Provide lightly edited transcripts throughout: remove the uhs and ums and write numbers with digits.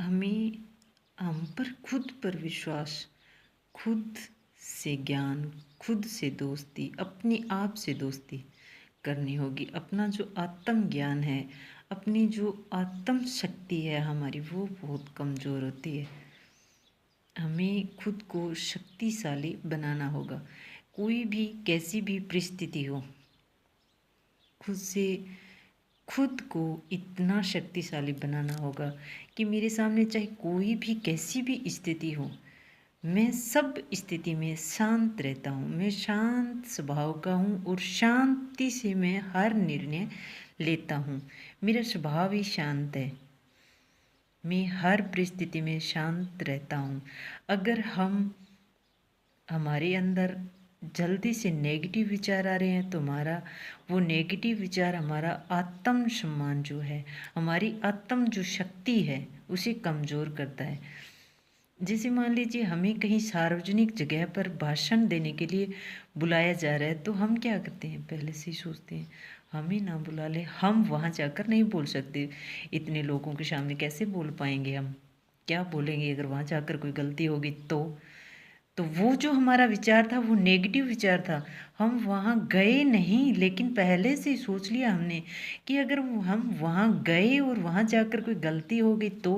हमें हम पर खुद पर विश्वास, खुद से ज्ञान, खुद से दोस्ती, अपने आप से दोस्ती करनी होगी। अपना जो आत्म ज्ञान है, अपनी जो आत्म शक्ति है हमारी, वो बहुत कमज़ोर होती है। हमें खुद को शक्तिशाली बनाना होगा। कोई भी कैसी भी परिस्थिति हो, खुद को इतना शक्तिशाली बनाना होगा कि मेरे सामने चाहे कोई भी कैसी भी स्थिति हो, मैं सब स्थिति में शांत रहता हूँ। मैं शांत स्वभाव का हूँ और शांति से मैं हर निर्णय लेता हूँ। मेरा स्वभाव ही शांत है। मैं हर परिस्थिति में शांत रहता हूँ। अगर हमारे अंदर जल्दी से नेगेटिव विचार आ रहे हैं तो हमारा वो नेगेटिव विचार हमारा आत्म सम्मान जो है, हमारी आत्म जो शक्ति है, उसे कमज़ोर करता है। जैसे मान लीजिए हमें कहीं सार्वजनिक जगह पर भाषण देने के लिए बुलाया जा रहा है, तो हम क्या करते हैं, पहले से ही सोचते हैं हमें ना बुला ले, हम वहाँ जाकर नहीं बोल सकते, इतने लोगों के सामने कैसे बोल पाएंगे, हम क्या बोलेंगे, अगर वहाँ जाकर कोई गलती होगी तो वो जो हमारा विचार था वो नेगेटिव विचार था। हम वहाँ गए नहीं, लेकिन पहले से ही सोच लिया हमने कि अगर हम वहाँ गए और वहाँ जाकर कोई गलती हो गई तो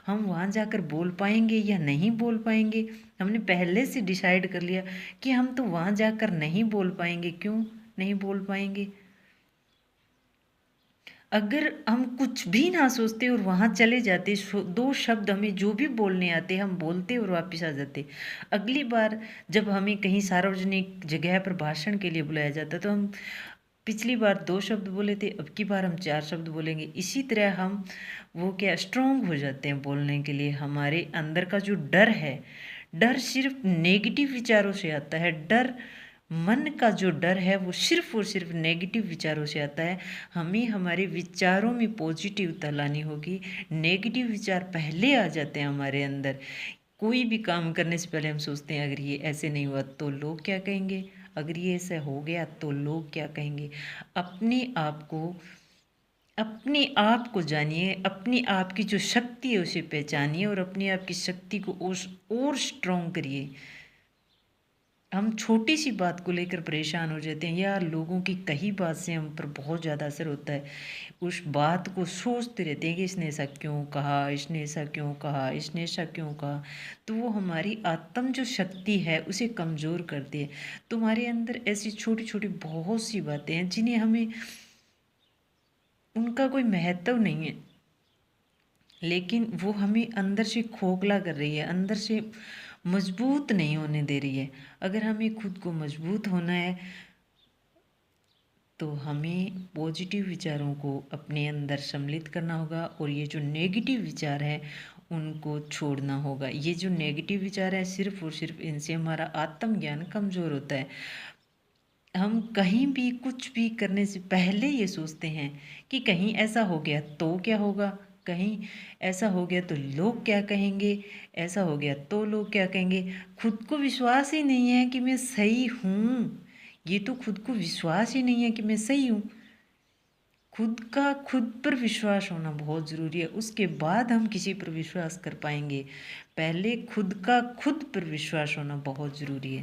हम वहाँ जाकर बोल पाएंगे या नहीं बोल पाएंगे। हमने पहले से डिसाइड कर लिया कि हम तो वहाँ जाकर नहीं बोल पाएंगे। क्यों नहीं बोल पाएंगे? अगर हम कुछ भी ना सोचते और वहाँ चले जाते, दो शब्द हमें जो भी बोलने आते हम बोलते और वापस आ जाते। अगली बार जब हमें कहीं सार्वजनिक जगह पर भाषण के लिए बुलाया जाता तो हम पिछली बार दो शब्द बोले थे, अब की बार हम चार शब्द बोलेंगे। इसी तरह हम वो क्या स्ट्रोंग हो जाते हैं बोलने के लिए। हमारे अंदर का जो डर है, डर सिर्फ नेगेटिव विचारों से आता है। डर, मन का जो डर है वो सिर्फ और सिर्फ नेगेटिव विचारों से आता है। हमें हमारे विचारों में पॉजिटिवता लानी होगी। नेगेटिव विचार पहले आ जाते हैं हमारे अंदर। कोई भी काम करने से पहले हम सोचते हैं अगर ये ऐसे नहीं हुआ तो लोग क्या कहेंगे, अगर ये ऐसा हो गया तो लोग क्या कहेंगे। अपने आप को जानिए, अपनी आप की जो शक्ति है उसे पहचानिए और अपनी आप की शक्ति को और स्ट्रॉन्ग करिए। हम छोटी सी बात को लेकर परेशान हो जाते हैं, या लोगों की कही बात से हम पर बहुत ज़्यादा असर होता है। उस बात को सोचते रहते हैं कि इसने ऐसा क्यों कहा, इसने ऐसा क्यों कहा, इसने ऐसा क्यों कहा। तो वो हमारी आत्म जो शक्ति है उसे कमज़ोर करती है। तुम्हारे अंदर ऐसी छोटी छोटी बहुत सी बातें हैं जिन्हें हमें, उनका कोई महत्व नहीं है, लेकिन वो हमें अंदर से खोखला कर रही है, अंदर से मजबूत नहीं होने दे रही है। अगर हमें खुद को मजबूत होना है तो हमें पॉजिटिव विचारों को अपने अंदर सम्मिलित करना होगा और ये जो नेगेटिव विचार है उनको छोड़ना होगा। ये जो नेगेटिव विचार है सिर्फ और सिर्फ इनसे हमारा आत्मज्ञान कमज़ोर होता है। हम कहीं भी कुछ भी करने से पहले ये सोचते हैं कि कहीं ऐसा हो गया तो क्या होगा, कहीं ऐसा हो गया तो लोग क्या कहेंगे, ऐसा हो गया तो लोग क्या कहेंगे। खुद को विश्वास ही नहीं है कि मैं सही हूँ। ये तो खुद को विश्वास ही नहीं है कि मैं सही हूँ। खुद पर विश्वास होना बहुत ज़रूरी है, उसके बाद हम किसी पर विश्वास कर पाएंगे। पहले खुद पर विश्वास होना बहुत ज़रूरी है।